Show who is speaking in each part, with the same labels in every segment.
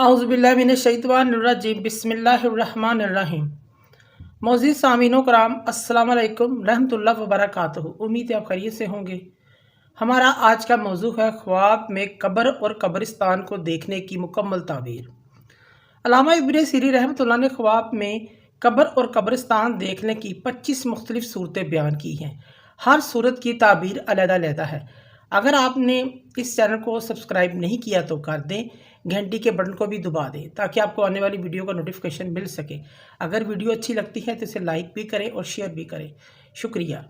Speaker 1: औज़ुबिल्लाहिमिनश्शैतानिर्रजीम बिस्मिल्लाहिर्रहमानिर्रहीम। मोअज़्ज़िज़ सामीनो कराम, अस्सलाम वालेकुम रहमतुल्लाहि व बरकातुहू। उम्मीद है आप खैरियत से होंगे। हमारा आज का मौजू है ख्वाब में कब्र और कब्रिस्तान को देखने की मुकम्मल ताबीर। अल्लामा इब्न सीरी रहमतुल्लाह ने ख्वाब में कब्र और कब्रिस्तान देखने की 25 मुख्तलिफ सूरतें बयान की हैं। हर सूरत की ताबीर अलग-अलग है। अगर आपने इस चैनल को सब्सक्राइब नहीं किया तो कर दें, घंटी के बटन को भी दबा दें ताकि आपको आने वाली वीडियो का नोटिफिकेशन मिल सके। अगर वीडियो अच्छी लगती है तो इसे लाइक भी करें और शेयर भी करें। शुक्रिया।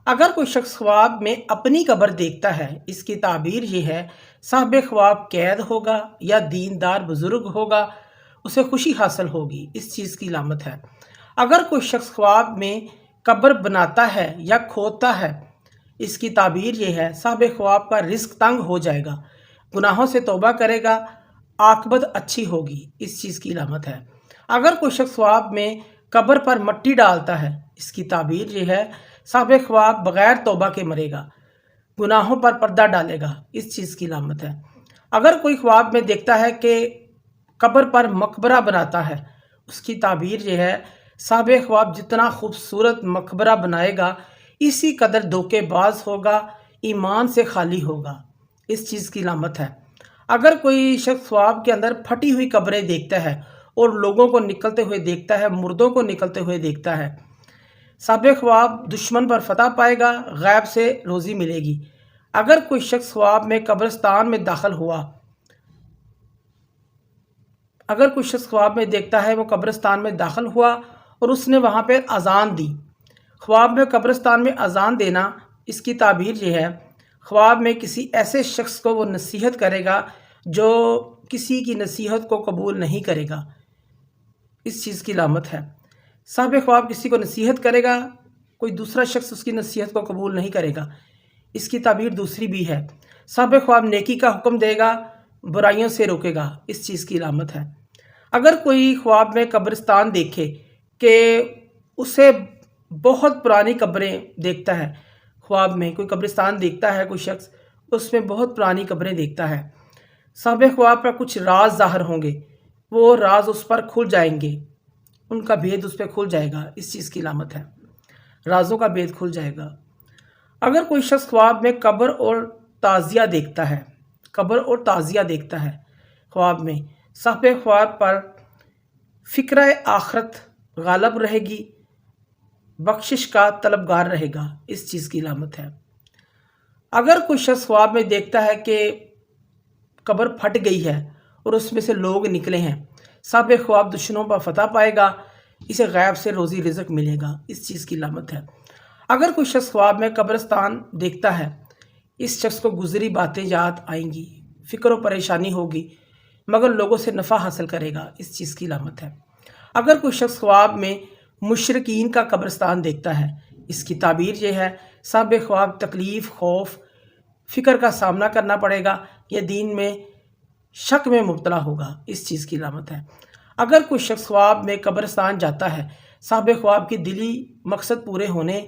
Speaker 1: अगर कोई शख्स ख्वाब में अपनी कब्र देखता है, इसकी ताबीर ये है, साहिब ख्वाब कैद होगा या दीनदार बुजुर्ग होगा, उसे खुशी हासिल होगी, इस चीज़ की लामत है। अगर कोई शख्स ख्वाब में कब्र बनाता है या खोदता है, इसकी ताबीर ये है, साहिब ख्वाब का रिस्क तंग हो जाएगा, गुनाहों से तौबा करेगा, आकबत अच्छी होगी, इस चीज़ की लामत है। अगर कोई शख्स ख्वाब में कब्र पर मट्टी डालता है, इसकी ताबीर ये है, साहिब ख्वाब बग़ैर तौबा के मरेगा, गुनाहों पर पर्दा डालेगा, इस चीज़ की लामत है। अगर कोई ख्वाब में देखता है कि कब्र पर मकबरा बनाता है, उसकी ताबीर ये है, साहिब ख्वाब जितना खूबसूरत मकबरा बनाएगा, इसी कदर धोखेबाज होगा, ईमान से खाली होगा, इस चीज़ की लामत है। अगर कोई शख्स ख्वाब के अंदर फटी हुई कब्रें देखता है और लोगों को निकलते हुए देखता है, मुर्दों को निकलते हुए देखता है, साहिब ख्वाब दुश्मन पर फतह पाएगा, गैब से रोज़ी मिलेगी। अगर कोई शख्स ख्वाब में कब्रिस्तान में दाखिल हुआ, अगर कोई शख्स ख्वाब में देखता है वो कब्रिस्तान में दाखिल हुआ और उसने वहाँ पर अजान दी, ख्वाब में कब्रिस्तान में अजान देना, इसकी ताबीर ये है, ख्वाब में किसी ऐसे शख्स को वो नसीहत करेगा जो किसी की नसीहत को कबूल नहीं करेगा, इस चीज़ की लामत है। साहिब ख्वाब किसी को नसीहत करेगा, कोई दूसरा शख्स उसकी नसीहत को कबूल नहीं करेगा, इसकी ताबीर दूसरी भी है। साहिब ख्वाब नेकी का हुक्म देगा, बुराइयों से रोकेगा, इस चीज़ की लामत है। अगर कोई ख्वाब में कब्रिस्तान देखे कि उसे बहुत पुरानी कब्रें देखता है, ख्वाब में कोई कब्रिस्तान देखता है कोई शख्स, उसमें बहुत पुरानी कब्रें देखता है, साहिब ख्वाब पर कुछ राज ज़ाहिर होंगे, वो राज उस पर खुल जाएंगे, उनका भेद उस पर खुल जाएगा, इस चीज़ की लामत है, राजों का भेद खुल जाएगा। अगर कोई शख्स ख्वाब में कब्र और ताज़िया देखता है, कब्र और ताज़िया देखता है ख्वाब में, साहिब ख्वाब पर फ़िक्र आखरत गालब रहेगी, बख्शिश का तलबगार रहेगा, इस चीज़ की लामत है। अगर कोई शख्स ख्वाब में देखता है कि कब्र फट गई है और उसमें से लोग निकले हैं, साहिब ख्वाब दुश्मनों पर फतह पाएगा, इसे गैब से रोज़ी रिज़्क मिलेगा, इस चीज़ की लामत है। अगर कोई शख्स ख्वाब में कब्रिस्तान देखता है, इस शख्स को गुज़री बातें याद आएंगी, फ़िक्र व परेशानी होगी, मगर लोगों से नफ़ा हासिल करेगा, इस चीज़ की लामत है। अगर कोई शख्स ख्वाब में मुशरिकीन का कब्रिस्तान देखता है, इसकी ताबीर ये है, साहिब ख्वाब तकलीफ़, खौफ, फ़िक्र का सामना करना पड़ेगा, या दीन में शक में मुब्तला होगा, इस चीज़ की लामत है। अगर कोई शख्स ख्वाब में कब्रिस्तान जाता है, साहिब ख्वाब की दिली मकसद पूरे होने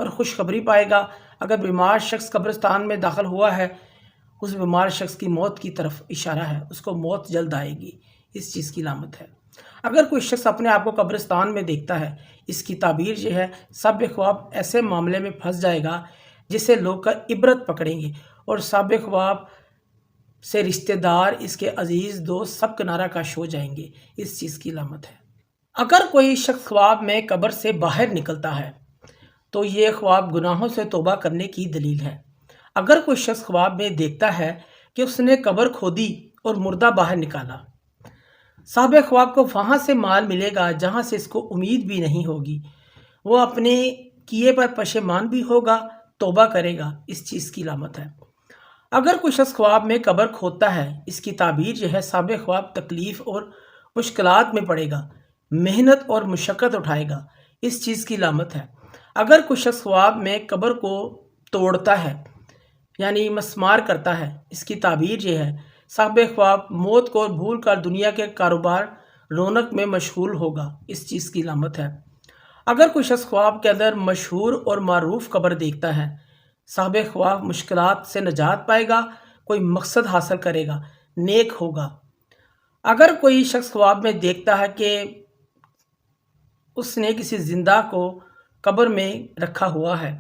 Speaker 1: और खुशखबरी पाएगा। अगर बीमार शख्स कब्रिस्तान में दाखिल हुआ है, उस बीमार शख्स की मौत की तरफ इशारा है, उसको मौत जल्द आएगी, इस चीज़ की लामत है। अगर कोई शख्स अपने आप को कब्रिस्तान में देखता है, इसकी ताबीर ये है, साहिब ख्वाब ऐसे मामले में फंस जाएगा जिसे लोग का इबरत पकड़ेंगे और साहिब ख्वाब से रिश्तेदार, इसके अजीज़ दोस्त सब किनारा कश हो जाएंगे, इस चीज़ की लामत है। अगर कोई शख्स ख्वाब में कब्र से बाहर निकलता है तो ये ख्वाब गुनाहों से तौबा करने की दलील है। अगर कोई शख्स ख्वाब में देखता है कि उसने कब्र खोदी और मुर्दा बाहर निकाला, साहिब ख्वाब को वहाँ से माल मिलेगा जहाँ से इसको उम्मीद भी नहीं होगी, वो अपने किए पर पशेमान भी होगा, तौबा करेगा, इस चीज़ की लामत है। अगर कोई शख्स ख्वाब में कब्र खोदता है, इसकी ताबीर यह है, साहिब ख्वाब तकलीफ़ और मुश्किलात में पड़ेगा, मेहनत और मुशक्क़त उठाएगा, इस चीज़ की लामत है। अगर कोई शख्स ख्वाब में कब्र को तोड़ता है यानी मस्मार करता है, इसकी ताबीर यह है, साहिब ख्वाब मौत को भूल कर दुनिया के कारोबार रौनक में मशगूल होगा, इस चीज़ की लामत है। अगर कोई शख्स ख्वाब के अंदर मशहूर और मारूफ कब्र देखता है, साहिब ख्वाब मुश्किलात से निजात पाएगा, कोई मकसद हासिल करेगा, नेक होगा। اگر کوئی شخص خواب میں دیکھتا ہے کہ اس نے کسی زندہ کو قبر میں رکھا ہوا ہے،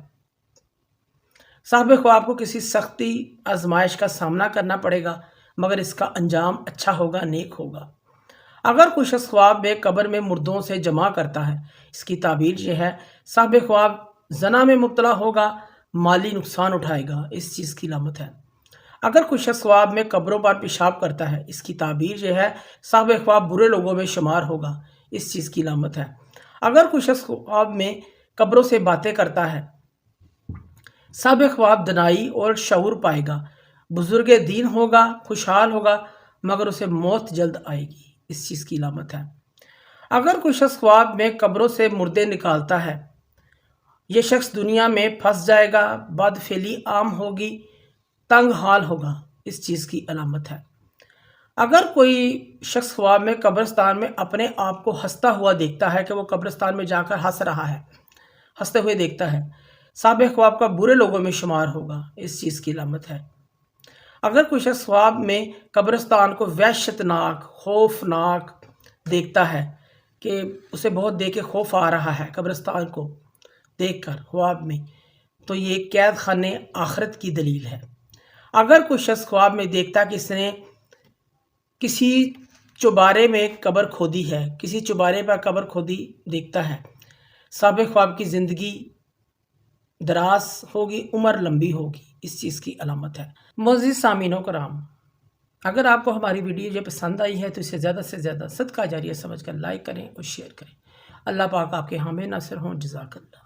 Speaker 1: صاحب خواب کو کسی سختی آزمائش کا سامنا کرنا پڑے گا، مگر اس کا انجام اچھا ہوگا، نیک ہوگا۔ اگر کوئی شخص خواب میں قبر میں مردوں سے جمع کرتا ہے، اس کی تعبیر یہ ہے: صاحب خواب زنا میں مبتلا ہوگا، مالی نقصان اٹھائے گا، اس چیز کی علامت ہے۔ اگر کوئی شخص خواب میں قبروں پر پیشاب کرتا ہے، اس کی تعبیر یہ ہے: صاحب خواب برے لوگوں میں شمار ہوگا، اس چیز کی علامت ہے۔ اگر کوئی شخص خواب میں قبروں سے باتیں کرتا ہے، صاحب خواب دنائی اور شعور پائے گا، بزرگ دین ہوگا، خوشحال ہوگا، مگر اسے موت جلد آئے گی، اس چیز کی علامت ہے۔ اگر کوئی شخص خواب میں قبروں سے مردے نکالتا ہے، یہ شخص دنیا میں پھنس جائے گا، بد فعلی عام ہوگی، تنگ حال ہوگا، اس چیز کی علامت ہے۔ اگر کوئی شخص خواب میں قبرستان میں اپنے آپ کو ہنستا ہوا دیکھتا ہے کہ وہ قبرستان میں جا کر ہنس رہا ہے، ہنستے ہوئے دیکھتا ہے، صاحب خواب کا برے لوگوں میں شمار ہوگا، اس چیز کی علامت ہے۔ اگر کوئی شخص خواب میں قبرستان کو وحشتناک، خوفناک دیکھتا ہے کہ اسے بہت دیکھ کے خوف آ رہا ہے قبرستان کو دیکھ کر خواب میں، تو یہ قید خانے آخرت کی دلیل ہے۔ اگر کوئی شخص خواب میں دیکھتا کہ اس نے کسی چوبارے میں قبر کھودی ہے، کسی چوبارے پر قبر کھودی دیکھتا ہے، صاحب خواب کی زندگی دراز ہوگی، عمر لمبی ہوگی، اس چیز کی علامت ہے۔ معزز سامعین و کرام، اگر آپ کو ہماری ویڈیو یہ پسند آئی ہے تو اسے زیادہ سے زیادہ صدقہ جاریہ سمجھ کر لائک کریں اور شیئر کریں۔ اللہ پاک آپ کے حامی ناصر ہوں۔ جزاک اللہ۔